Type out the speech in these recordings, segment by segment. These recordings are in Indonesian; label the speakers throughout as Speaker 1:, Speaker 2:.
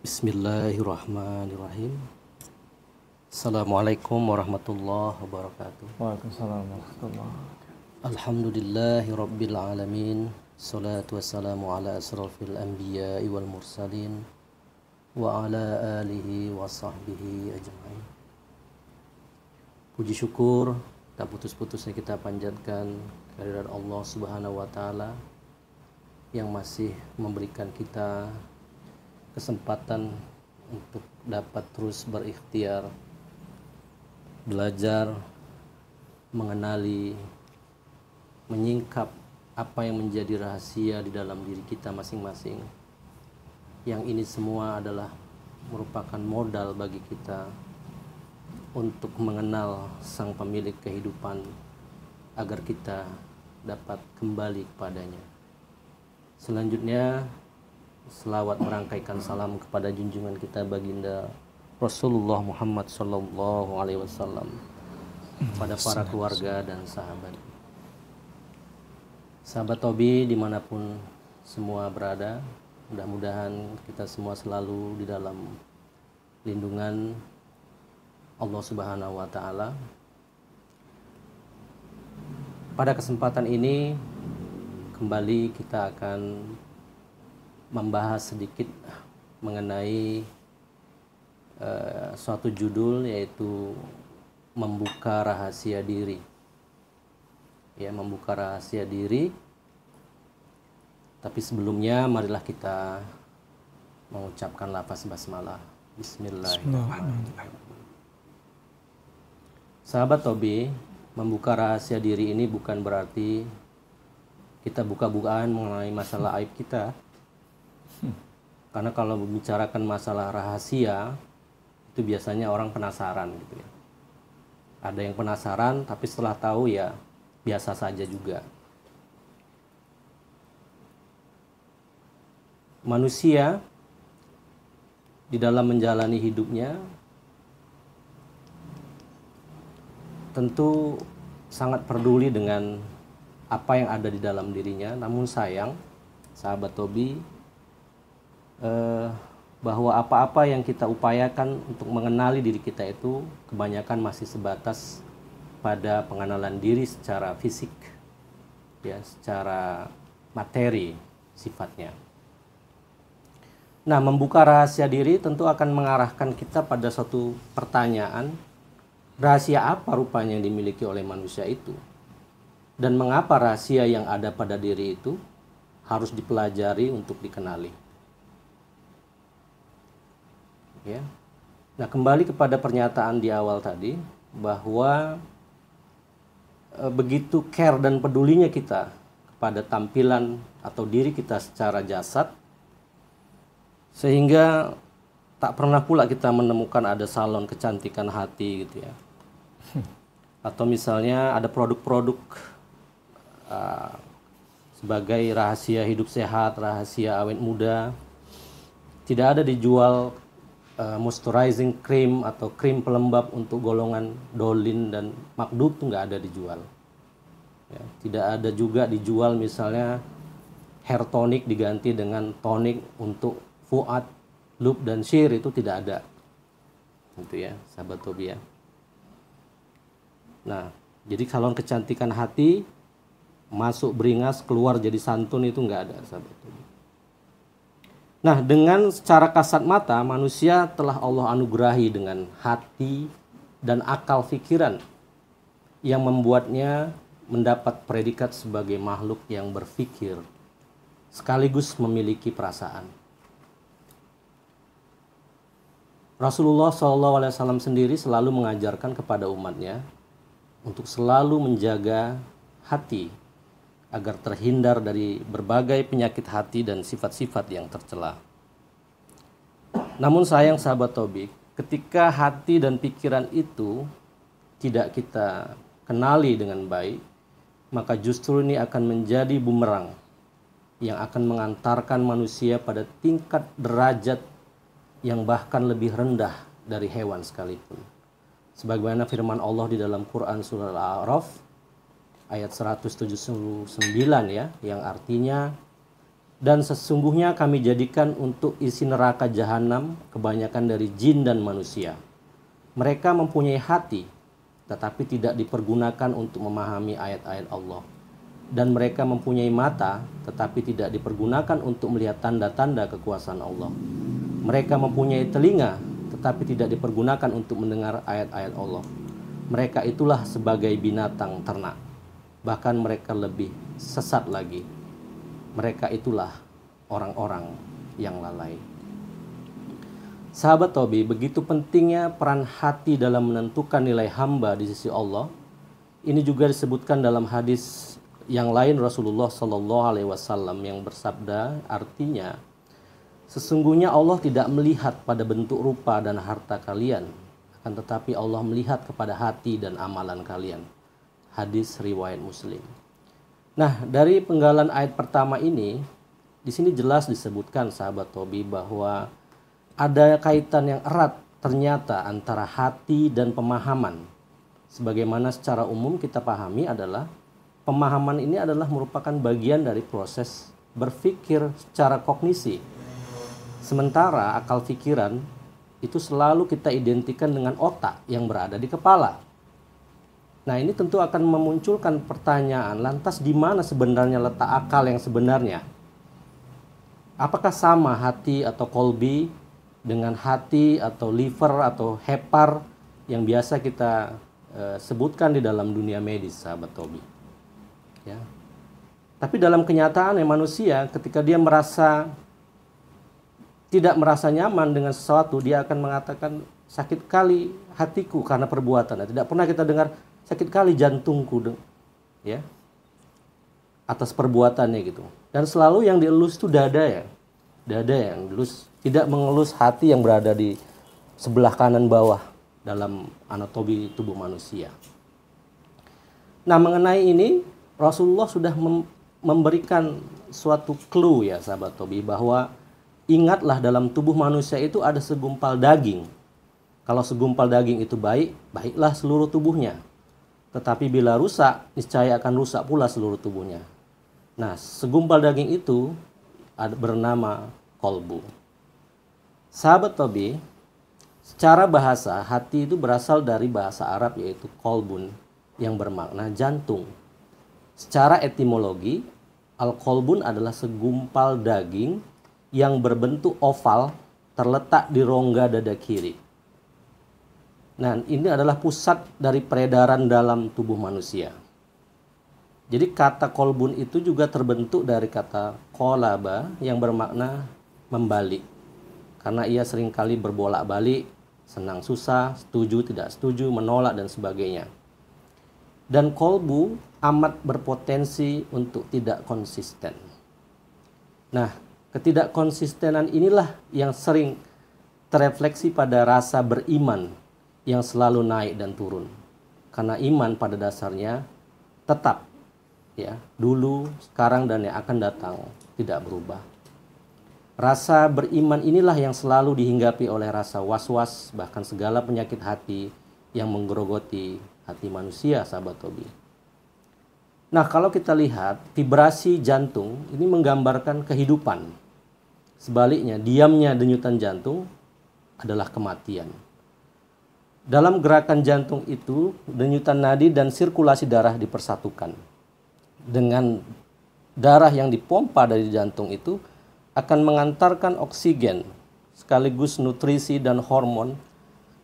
Speaker 1: Bismillahirrahmanirrahim. Assalamualaikum warahmatullahi wabarakatuh.
Speaker 2: Waalaikumsalam warahmatullahi.
Speaker 1: Alhamdulillahi rabbil alamin. Salatu wassalamu ala asrafil anbiya'i wal mursalin wa ala alihi wa sahbihi ajma'in. Puji syukur tak putus-putusnya kita panjatkan kehadirat Allah Subhanahu wa taala yang masih memberikan kita kesempatan untuk dapat terus berikhtiar, belajar, mengenali, menyingkap apa yang menjadi rahasia di dalam diri kita masing-masing. Yang ini semua adalah merupakan modal bagi kita untuk mengenal sang pemilik kehidupan agar kita dapat kembali kepadanya. Selanjutnya, selawat merangkaikan salam kepada junjungan kita baginda Rasulullah Muhammad sallallahu alaihi wasallam, pada para keluarga dan sahabat. Sahabat Tobi dimanapun semua berada, mudah-mudahan kita semua selalu di dalam lindungan Allah Subhanahu wa taala. Pada kesempatan ini kembali kita akan membahas sedikit mengenai suatu judul, yaitu membuka rahasia diri. Ya, membuka rahasia diri. Tapi sebelumnya marilah kita mengucapkan lafaz basmalah. Bismillahirrahmanirrahim. Sahabat Tobi, membuka rahasia diri ini bukan berarti kita buka-bukaan mengenai masalah aib kita. Karena kalau membicarakan masalah rahasia, itu biasanya orang penasaran gitu ya. Ada yang penasaran, tapi setelah tahu ya biasa saja juga. Manusia di dalam menjalani hidupnya tentu sangat peduli dengan apa yang ada di dalam dirinya. Namun sayang, sahabat Tobi, bahwa apa-apa yang kita upayakan untuk mengenali diri kita itu kebanyakan masih sebatas pada pengenalan diri secara fisik, ya, secara materi sifatnya. Nah, membuka rahasia diri tentu akan mengarahkan kita pada suatu pertanyaan, rahasia apa rupanya yang dimiliki oleh manusia itu, dan mengapa rahasia yang ada pada diri itu harus dipelajari untuk dikenali. Ya. Nah, kembali kepada pernyataan di awal tadi, bahwa begitu care dan pedulinya kita kepada tampilan atau diri kita secara jasad, sehingga tak pernah pula kita menemukan ada salon kecantikan hati gitu ya. Atau misalnya ada produk-produk sebagai rahasia hidup sehat, rahasia awet muda, tidak ada dijual moisturizing cream atau krim pelembab untuk golongan Dolin dan Makdub, itu nggak ada dijual. Ya, tidak ada juga dijual misalnya hair tonic diganti dengan tonic untuk Fuad, Lub dan Shir, itu tidak ada. Gitu ya, sahabat Tobi ya. Nah, jadi salon kecantikan hati masuk beringas, keluar jadi santun, itu nggak ada, sahabat Tobi. Nah, dengan secara kasat mata, manusia telah Allah anugerahi dengan hati dan akal pikiran yang membuatnya mendapat predikat sebagai makhluk yang berpikir sekaligus memiliki perasaan. Rasulullah SAW sendiri selalu mengajarkan kepada umatnya untuk selalu menjaga hati agar terhindar dari berbagai penyakit hati dan sifat-sifat yang tercela. Namun sayang sahabat Tobi, ketika hati dan pikiran itu tidak kita kenali dengan baik, maka justru ini akan menjadi bumerang yang akan mengantarkan manusia pada tingkat derajat yang bahkan lebih rendah dari hewan sekalipun. Sebagaimana firman Allah di dalam Quran surah Al-A'raf ayat 179 ya, yang artinya Dan sesungguhnya kami jadikan untuk isi neraka jahanam kebanyakan dari jin dan manusia. Mereka mempunyai hati, tetapi tidak dipergunakan untuk memahami ayat-ayat Allah. Dan mereka mempunyai mata, tetapi tidak dipergunakan untuk melihat tanda-tanda kekuasaan Allah. Mereka mempunyai telinga, tetapi tidak dipergunakan untuk mendengar ayat-ayat Allah. Mereka itulah sebagai binatang ternak. Bahkan mereka lebih sesat lagi. Mereka itulah orang-orang yang lalai. Sahabat Tobi, begitu pentingnya peran hati dalam menentukan nilai hamba di sisi Allah. Ini juga disebutkan dalam hadis yang lain Rasulullah Shallallahu Alaihi Wasallam yang bersabda, artinya, sesungguhnya Allah tidak melihat pada bentuk rupa dan harta kalian, akan tetapi Allah melihat kepada hati dan amalan kalian. Hadis riwayat Muslim. Nah, dari penggalan ayat pertama ini, di sini jelas disebutkan sahabat Tobi bahwa ada kaitan yang erat ternyata antara hati dan pemahaman. Sebagaimana secara umum kita pahami adalah pemahaman ini adalah merupakan bagian dari proses berpikir secara kognisi. Sementara akal pikiran itu selalu kita identikan dengan otak yang berada di kepala. Nah, ini tentu akan memunculkan pertanyaan, lantas di mana sebenarnya letak akal yang sebenarnya? Apakah sama hati atau kolbi dengan hati atau liver atau hepar yang biasa kita sebutkan di dalam dunia medis, sahabat Tobi? Ya. Tapi dalam kenyataan manusia, ketika dia tidak merasa nyaman dengan sesuatu, dia akan mengatakan sakit kali hatiku karena perbuatan. Tidak pernah kita dengar sakit kali jantungku, ya, atas perbuatannya gitu. Dan selalu yang dielus itu dada ya, dada yang dielus, tidak mengelus hati yang berada di sebelah kanan bawah dalam anatomi tubuh manusia. Nah, mengenai ini Rasulullah sudah memberikan suatu clue ya sahabat Tobi, bahwa ingatlah dalam tubuh manusia itu ada segumpal daging. Kalau segumpal daging itu baik, baiklah seluruh tubuhnya. Tetapi bila rusak, niscaya akan rusak pula seluruh tubuhnya. Nah, segumpal daging itu bernama kolbu. Sahabat Tobi, secara bahasa, hati itu berasal dari bahasa Arab yaitu kolbun, yang bermakna jantung. Secara etimologi, al-kolbun adalah segumpal daging yang berbentuk oval terletak di rongga dada kiri. Nah, ini adalah pusat dari peredaran dalam tubuh manusia. Jadi kata kolbun itu juga terbentuk dari kata kolaba yang bermakna membalik. Karena ia seringkali berbolak-balik, senang susah, setuju tidak setuju, menolak dan sebagainya. Dan kolbu amat berpotensi untuk tidak konsisten. Nah, ketidakkonsistenan inilah yang sering terefleksi pada rasa beriman yang selalu naik dan turun. Karena iman pada dasarnya tetap, ya, dulu, sekarang, dan yang akan datang tidak berubah. Rasa beriman inilah yang selalu dihinggapi oleh rasa was-was, bahkan segala penyakit hati yang menggerogoti hati manusia, sahabat Tobi. Nah, kalau kita lihat vibrasi jantung ini menggambarkan kehidupan. Sebaliknya, diamnya denyutan jantung adalah kematian. Dalam gerakan jantung itu, denyutan nadi dan sirkulasi darah dipersatukan. Dengan darah yang dipompa dari jantung itu akan mengantarkan oksigen sekaligus nutrisi dan hormon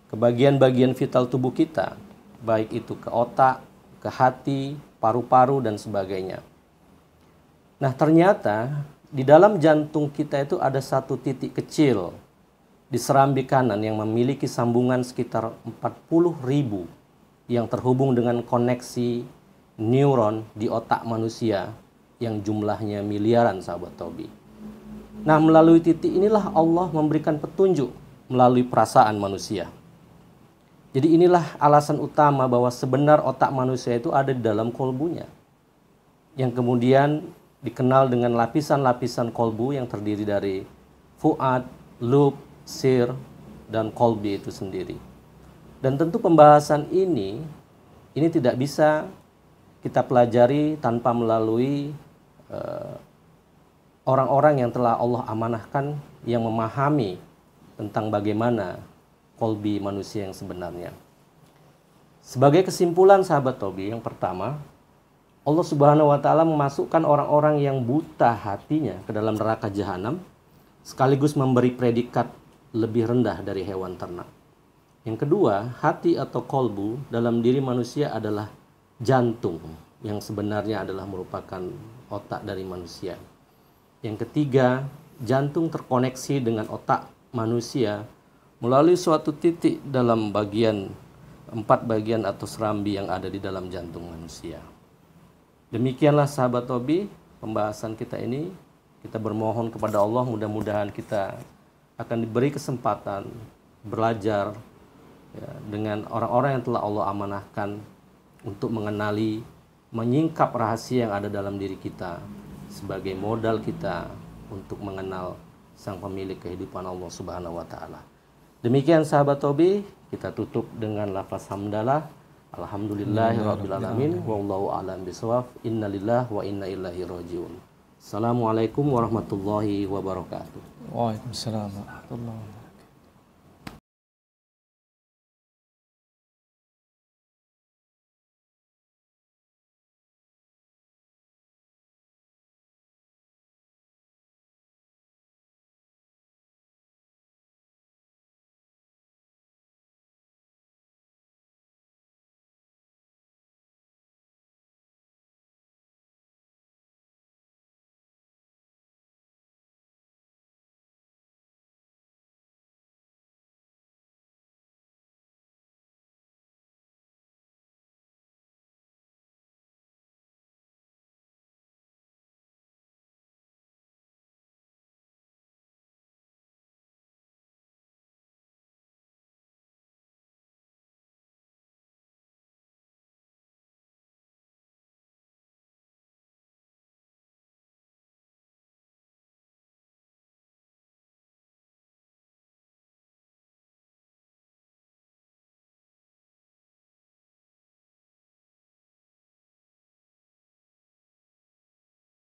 Speaker 1: ke bagian-bagian vital tubuh kita, baik itu ke otak, ke hati, paru-paru, dan sebagainya. Nah, ternyata di dalam jantung kita itu ada satu titik kecil di serambi kanan yang memiliki sambungan sekitar 40.000 yang terhubung dengan koneksi neuron di otak manusia yang jumlahnya miliaran, sahabat Tobi. Nah, melalui titik inilah Allah memberikan petunjuk melalui perasaan manusia. Jadi inilah alasan utama bahwa sebenar otak manusia itu ada di dalam kolbunya, yang kemudian dikenal dengan lapisan-lapisan kolbu yang terdiri dari fuad, lub, sir, dan kolbi itu sendiri. Dan tentu pembahasan ini tidak bisa kita pelajari tanpa melalui orang-orang yang telah Allah amanahkan yang memahami tentang bagaimana kolbi manusia yang sebenarnya. Sebagai kesimpulan sahabat Tobi, yang pertama, Allah Subhanahu wa taala memasukkan orang-orang yang buta hatinya ke dalam neraka jahanam sekaligus memberi predikat lebih rendah dari hewan ternak. Yang kedua, hati atau kolbu dalam diri manusia adalah jantung yang sebenarnya adalah merupakan otak dari manusia. Yang ketiga, jantung terkoneksi dengan otak manusia melalui suatu titik dalam empat bagian atau serambi yang ada di dalam jantung manusia. Demikianlah sahabat Tobi pembahasan kita ini. Kita bermohon kepada Allah mudah-mudahan kita akan diberi kesempatan belajar ya, dengan orang-orang yang telah Allah amanahkan untuk mengenali, menyingkap rahasia yang ada dalam diri kita sebagai modal kita untuk mengenal sang pemilik kehidupan Allah Subhanahu wa taala. Demikian sahabat Tobi, kita tutup dengan lafaz hamdalah. Alhamdulillahirabbil alamin wallahu a'lam bishawab. Innalillahi wa inna ilaihi rajiun. Assalamualaikum warahmatullahi wabarakatuh.
Speaker 2: Waalaikumsalam warahmatullahi wabarakatuh.